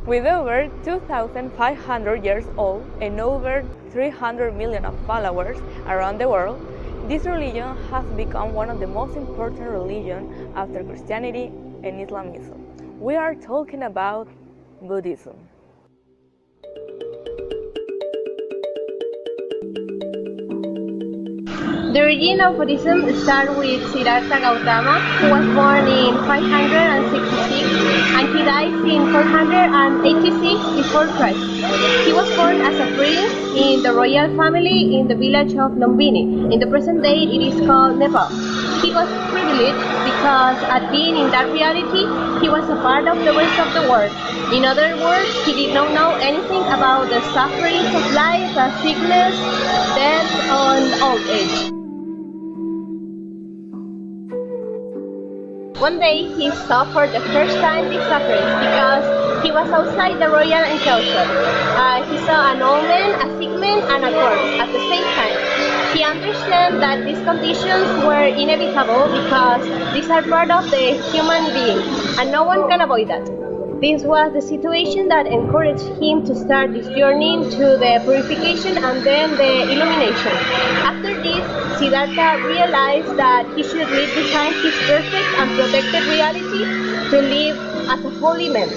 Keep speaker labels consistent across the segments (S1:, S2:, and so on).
S1: With over 2,500 years old and over 300 million of followers around the world, this religion has become one of the most important religions after Christianity and Islamism. We are talking about Buddhism.
S2: The origin of Buddhism starts with Siddhartha Gautama, who was born in 566 and he died in 486 before Christ. He was born as a prince in the royal family in the village of Lumbini. In the present day, it is called Nepal. He was privileged because at being in that reality, he was a part of the rest of the world. In other words, he did not know anything about the sufferings of life, sickness, death, and old age. One day he saw for the first time these sufferings because he was outside the royal enclosure. He saw an old man, a sick man, and a corpse at the same time. He understood that these conditions were inevitable because these are part of the human being and no one can avoid that. This was the situation that encouraged him to start this journey to the purification and then the illumination. After this, Siddhartha realized that he should leave behind his perfect and protected reality to live as a holy man.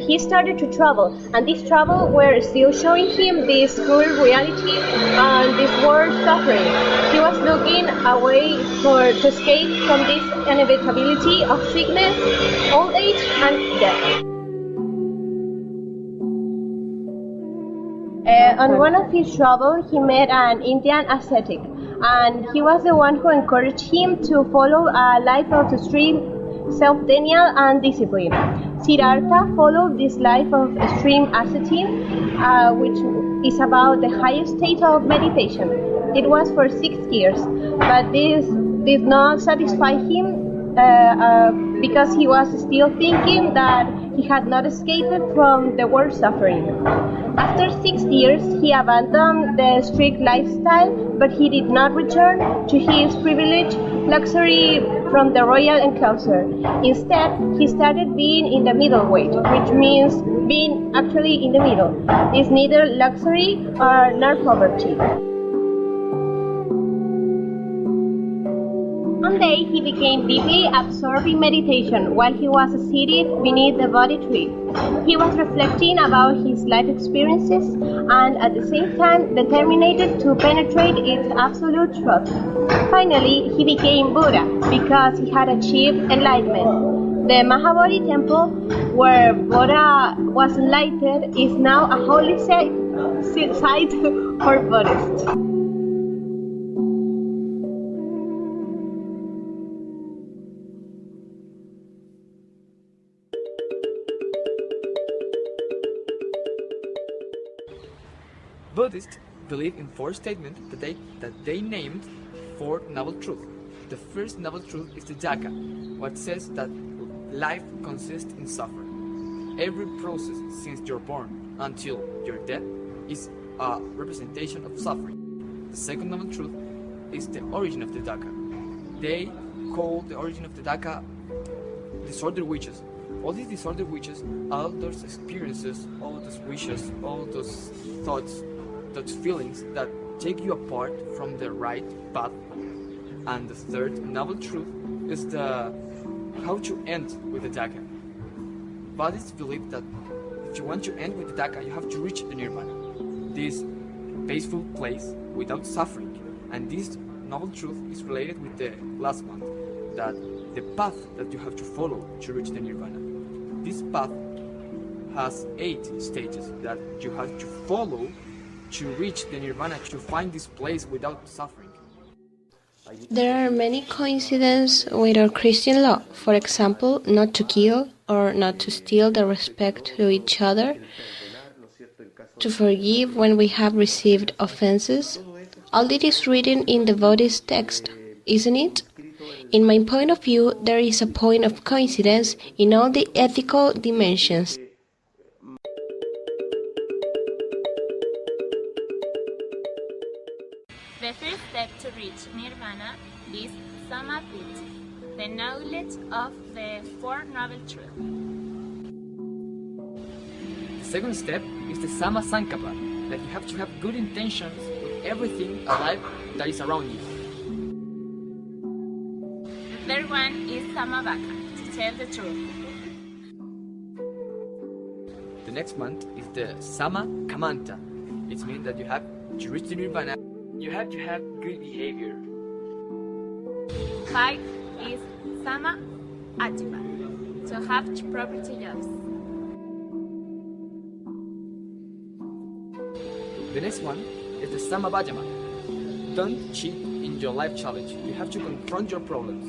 S2: He started to travel, and this travel were still showing him this cruel reality and this world suffering. He was looking a way to escape from this inevitability of sickness, old age, and death. On one of his travels, he met an Indian ascetic, and he was the one who encouraged him to follow a life of extreme self-denial and discipline. Siddhartha followed this life of extreme asceticism, which is about the highest state of meditation. It was for 6 years, but this did not satisfy him because he was still thinking that he had not escaped from the world suffering. After 6 years, he abandoned the strict lifestyle, but he did not return to his privileged luxury from the royal enclosure. Instead, he started being in the middle way, which means being actually in the middle. It's neither luxury nor poverty. One day, he became deeply absorbed in meditation while he was seated beneath the Bodhi tree. He was reflecting about his life experiences and at the same time determined to penetrate its absolute truth. Finally, he became Buddha because he had achieved enlightenment. The Mahabodhi temple, where Buddha was enlightened, is now a holy site for Buddhists.
S3: Buddhists believe in 4 statements that they named 4 noble truths. The first noble truth is the Dhaka, what says that life consists in suffering. Every process since you're born until your death is a representation of suffering. The second noble truth is the origin of the Dhaka. They call the origin of the Dhaka disordered wishes. All these disordered wishes, all those experiences, all those wishes, all those thoughts, those feelings that take you apart from the right path. And the third noble truth is how to end with the Dhaka. Buddhists believe that if you want to end with the Dhaka, you have to reach the Nirvana, this peaceful place without suffering. And this noble truth is related with the last one, that the path that you have to follow to reach the Nirvana. This path has 8 stages that you have to follow to reach the Nirvana, to find this place without suffering.
S2: There are many coincidences with our Christian law. For example, not to kill or not to steal, the respect to each other, to forgive when we have received offenses. All this is written in the Buddhist text, isn't it? In my point of view, there is a point of coincidence in all the ethical dimensions.
S4: The first step to reach Nirvana is Samapiti, the knowledge of the Four Noble Truths.
S3: second step is the Sama Sankapa, that you have to have good intentions with everything alive that is around you.
S4: The third one is Samavaka, to tell the truth.
S3: The next month is the Sama Kamanta. It means that you have to reach the Nirvana. You have to have good behavior.
S4: 5 is Sama Ajiva, to have property jobs.
S3: The next one is the Sama Bajama. Don't cheat in your life challenge. You have to confront your problems.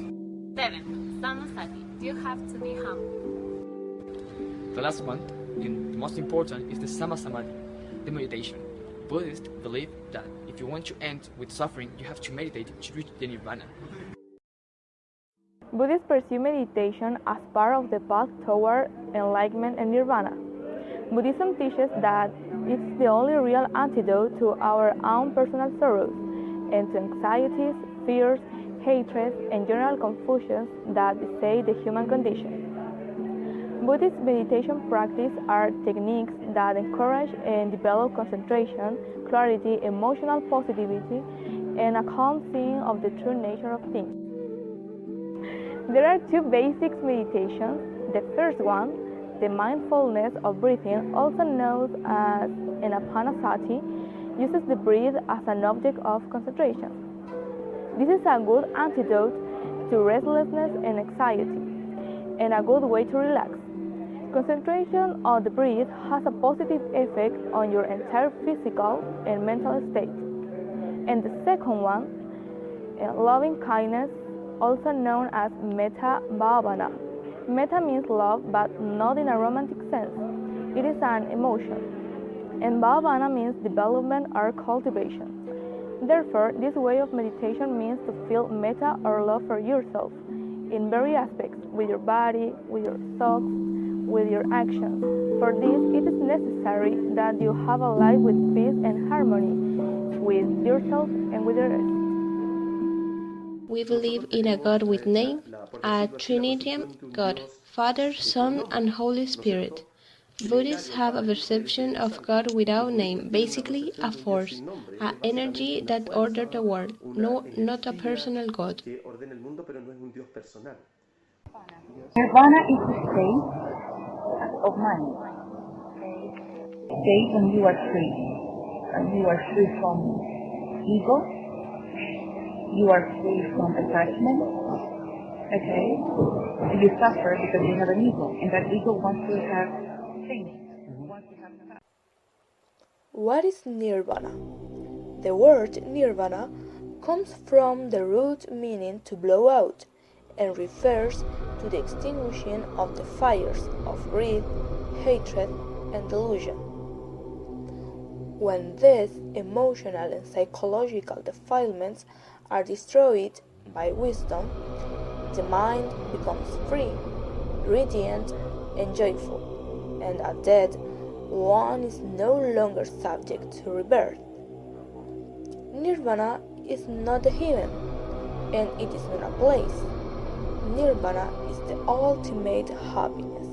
S4: 7. Sama Sati, you have to be humble.
S3: The last one, and the most important, is the Sama Samadhi, the meditation. Buddhists believe that if you want to end with suffering, you have to meditate to reach the Nirvana.
S1: Buddhists pursue meditation as part of the path toward enlightenment and nirvana. Buddhism teaches that it's the only real antidote to our own personal sorrows and to anxieties, fears, hatreds, and general confusions that beset the human condition. Buddhist meditation practice are techniques that encourage and develop concentration, clarity, emotional positivity, and a calm seeing of the true nature of things. There are two basic meditations. The first one, the mindfulness of breathing, also known as anapanasati, uses the breath as an object of concentration. This is a good antidote to restlessness and anxiety, and a good way to relax. Concentration on the breath has a positive effect on your entire physical and mental state. And the second one, loving kindness, also known as metta bhavana. Metta means love, but not in a romantic sense. It is an emotion. And bhavana means development or cultivation. Therefore, this way of meditation means to feel metta or love for yourself in various aspects, with your body, with your thoughts, with your actions. For this, it is necessary that you have a life with peace and harmony with yourself and with the rest.
S2: We believe in a God with name, a Trinitarian God, Father, Son, and Holy Spirit. Buddhists have a perception of God without name, basically a force, an energy that orders the world, no, not a personal God.
S5: Nirvana is the state of mind. State when you are free. You are free from ego. You are free from attachment. Okay? You suffer because you have an ego, and that ego wants to have things.
S1: What is nirvana? The word nirvana comes from the root meaning to blow out and refers to the extinguishing of the fires of greed, hatred, and delusion. When these emotional and psychological defilements are destroyed by wisdom, the mind becomes free, radiant, and joyful, and at death, one is no longer subject to rebirth. Nirvana is not a heaven, and it is not a place. Nirvana is the ultimate happiness.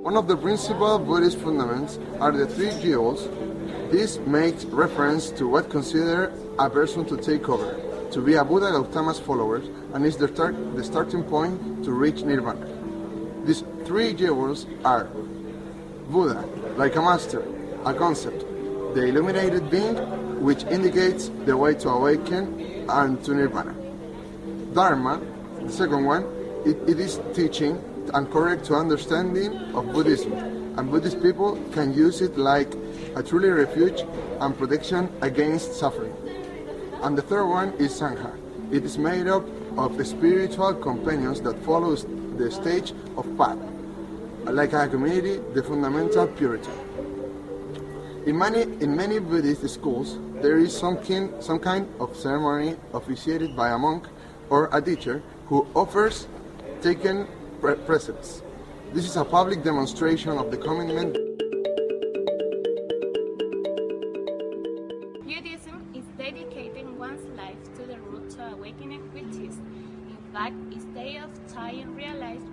S6: One of the principal Buddhist fundamentals are the three jewels. This makes reference to what consider a person to take over, to be a Buddha Gautama's followers, and is the starting point to reach Nirvana. These three jewels are Buddha, like a master, a concept, the illuminated being, which indicates the way to awaken and to Nirvana. Dharma, the second one, it is teaching and correct to understanding of Buddhism, and Buddhist people can use it like a truly refuge and protection against suffering. And the third one is Sangha. It is made up of spiritual companions that follows the stage of path, like a community, the fundamental purity. In many Buddhist schools, there is some kind of ceremony officiated by a monk or a teacher who offers taken precepts. This is a public demonstration of the commitment.
S4: Buddhism is dedicating one's life to the road to awakening with peace. In fact, its day of time realized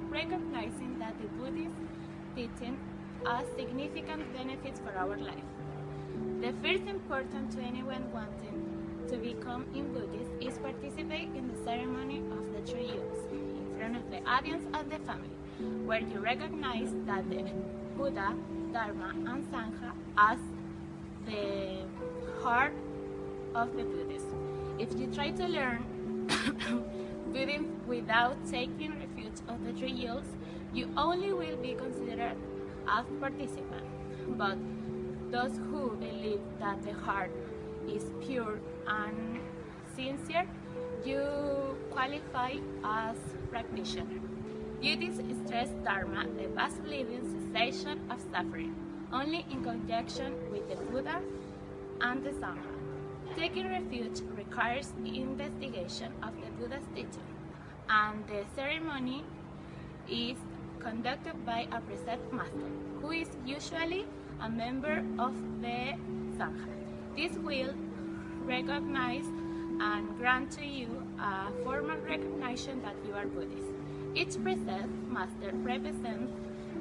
S4: wanting a significant benefits for our life. The first important to anyone wanting to become in Buddhist is participate in the ceremony of the three youths in front of the audience and the family, where you recognize that the Buddha, Dharma, and Sangha as the heart of the Buddhism. If you try to learn Buddhism without taking refuge of the three youths, you only will be considered as participant. But those who believe that the heart is pure and sincere, you qualify as practitioner. Buddhists stress Dharma, the vast living cessation of suffering, only in conjunction with the Buddha and the Sangha. Taking refuge requires investigation of the Buddha's teaching, and the ceremony is conducted by a precepts master, who is usually a member of the Sangha. This will recognize and grant to you a formal recognition that you are Buddhist. Each precept master represents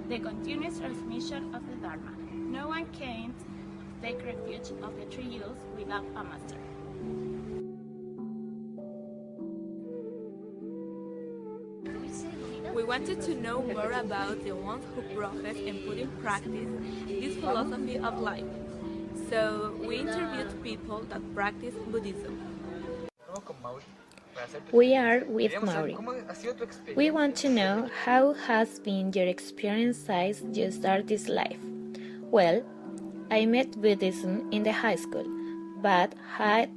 S4: the continuous transmission of the Dharma. No one can take refuge of the three youths without a master.
S1: We wanted to know more about the ones who profess and put in practice this philosophy of life. So we interviewed people that practice Buddhism.
S7: We are with Mauri. We want to know how has been your experience since you start this life. Well, I met Buddhism in the high school, but had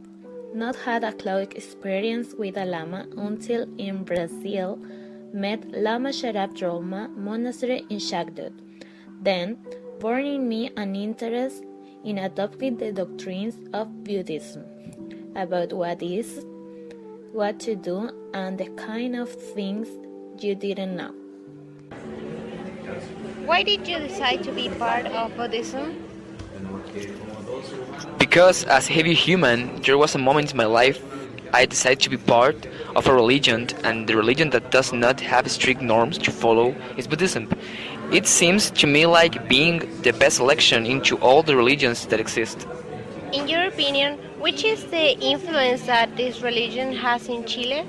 S7: not had a close experience with a Lama until in Brazil met Lama Sharab Drolma monastery in Shagdud. Then, born in me an interest in adopting the doctrines of Buddhism, about what is, what to do, and the kind of things you didn't know.
S2: Why did you decide to be part of Buddhism?
S3: Because as a heavy human, there was a moment in my life I decided to be part of a religion, and the religion that does not have strict norms to follow is Buddhism. It seems to me like being the best selection into all the religions that exist.
S2: In your opinion, which is the influence that this religion has in Chile?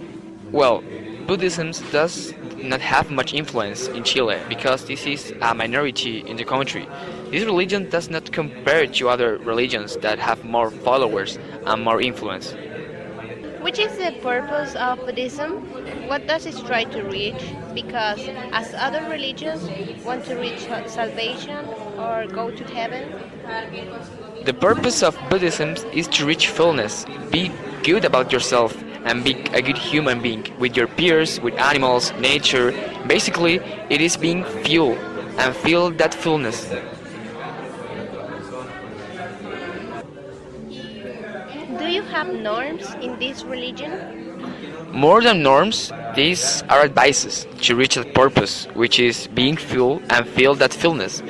S3: Well, Buddhism does not have much influence in Chile because this is a minority in the country. This religion does not compare to other religions that have more followers and more influence.
S2: Which is the purpose of Buddhism? What does it try to reach? Because as other religions want to reach salvation or go to heaven?
S3: The purpose of Buddhism is to reach fullness, be good about yourself, and be a good human being with your peers, with animals, nature. Basically, it is being full and feel that fullness.
S2: Do you have norms in this religion?
S3: More than norms, these are advices to reach that purpose, which is being full and feel that fullness.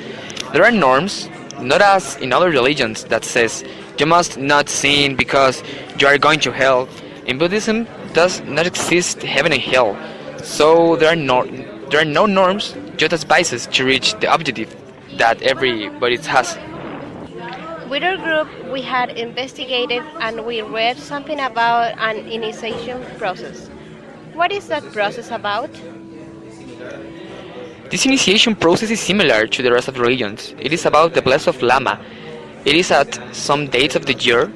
S3: There are norms, not as in other religions that says you must not sin because you are going to hell. In Buddhism, does not exist heaven and hell, so there are no norms, just advices to reach the objective that everybody has.
S2: With our group, we had investigated and we read something about an initiation process. What is that process about?
S3: This initiation process is similar to the rest of religions. It is about the blessing of Lama. It is at some dates of the year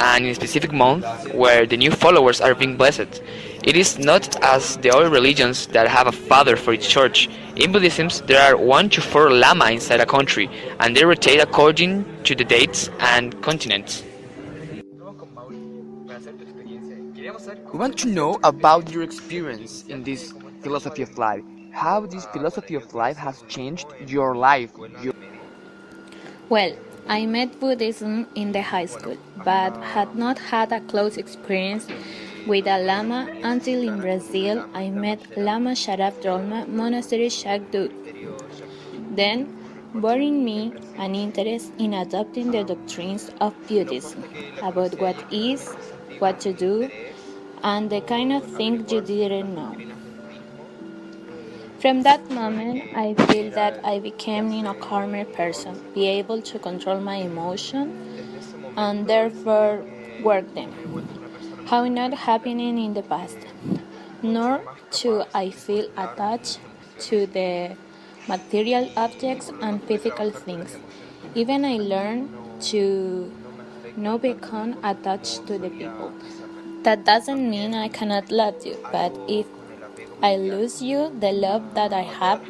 S3: and in a specific month where the new followers are being blessed. It is not as the other religions that have a father for each church. In Buddhism, there are 1 to 4 Lama inside a country, and they rotate according to the dates and continents.
S8: We want to know about your experience in this philosophy of life. How this philosophy of life has changed your life.
S7: Well, I met Buddhism in the high school, but had not had a close experience with a Lama until in Brazil I met Lama Sharab Drolma Monastery Shagdud. Then, born in me an interest in adopting the doctrines of Buddhism, about what is, what to do, and the kind of things you didn't know. From that moment, I feel that I became a calmer person, be able to control my emotions and therefore work them. How not happening in the past, nor do I feel attached to the material objects and physical things. Even I learn to not become attached to the people. That doesn't mean I cannot love you, but if I lose you, the love that I have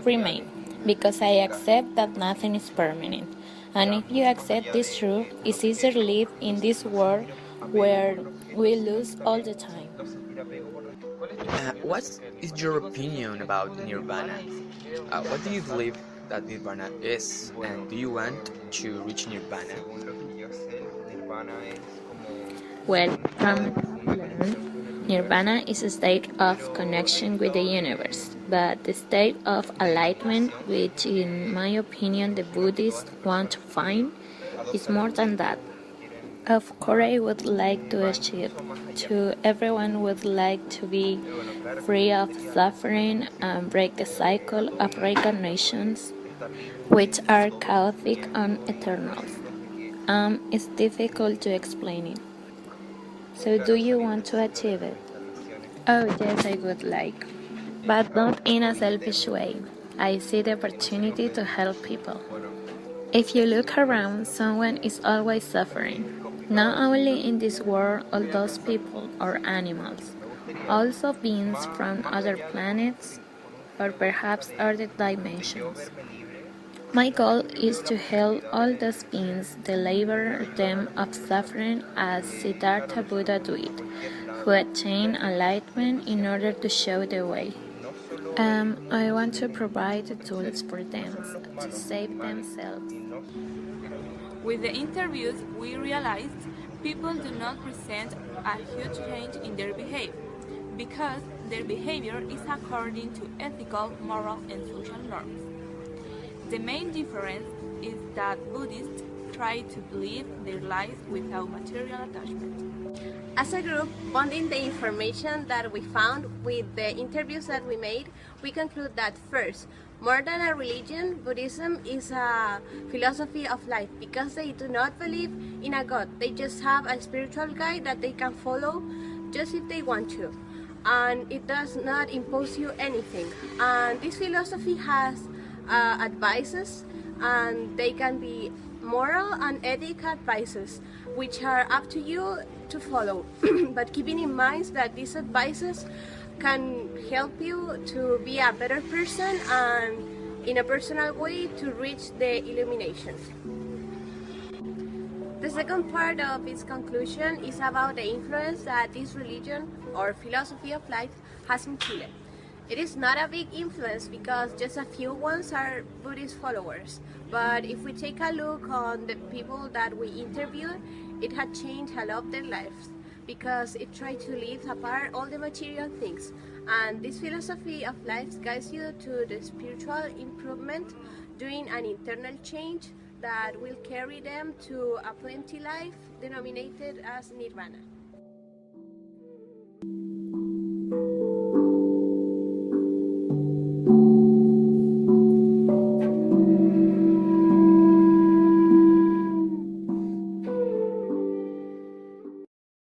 S7: remain, because I accept that nothing is permanent. And if you accept this truth, it's easier to live in this world where we lose all the time.
S8: What is your opinion about Nirvana? What do you believe that Nirvana is, and do you want to reach Nirvana?
S7: Well, from what I've learned, Nirvana is a state of connection with the universe, but the state of enlightenment, which in my opinion the Buddhists want to find, is more than that. Of course, I would like to achieve. To everyone would like to be free of suffering and break the cycle of reincarnations, which are chaotic and eternal. It's difficult to explain it. So, do you want to achieve it? Oh, yes, I would like, but not in a selfish way. I see the opportunity to help people. If you look around, someone is always suffering. Not only in this world, all those people or animals, also beings from other planets or perhaps other dimensions. My goal is to help all those beings deliver them of suffering as Siddhartha Buddha did, who attained enlightenment in order to show the way. I want to provide the tools for them to save themselves.
S1: With the interviews, we realized people do not present a huge change in their behavior because their behavior is according to ethical, moral, and social norms. The main difference is that Buddhists try to live their lives without material attachment.
S2: As a group, bonding the information that we found with the interviews that we made, we conclude that first, more than a religion, Buddhism is a philosophy of life because they do not believe in a God. They just have a spiritual guide that they can follow just if they want to. And it does not impose you anything. And this philosophy has advices, and they can be moral and ethical advices, which are up to you to follow. But keeping in mind that these advices can help you to be a better person and in a personal way to reach the illumination. The second part of its conclusion is about the influence that this religion or philosophy of life has in Chile. It is not a big influence because just a few ones are Buddhist followers. But if we take a look on the people that we interviewed, it had changed a lot of their lives because it tried to leave apart all the material things. And this philosophy of life guides you to the spiritual improvement, doing an internal change that will carry them to a plenty life denominated as Nirvana.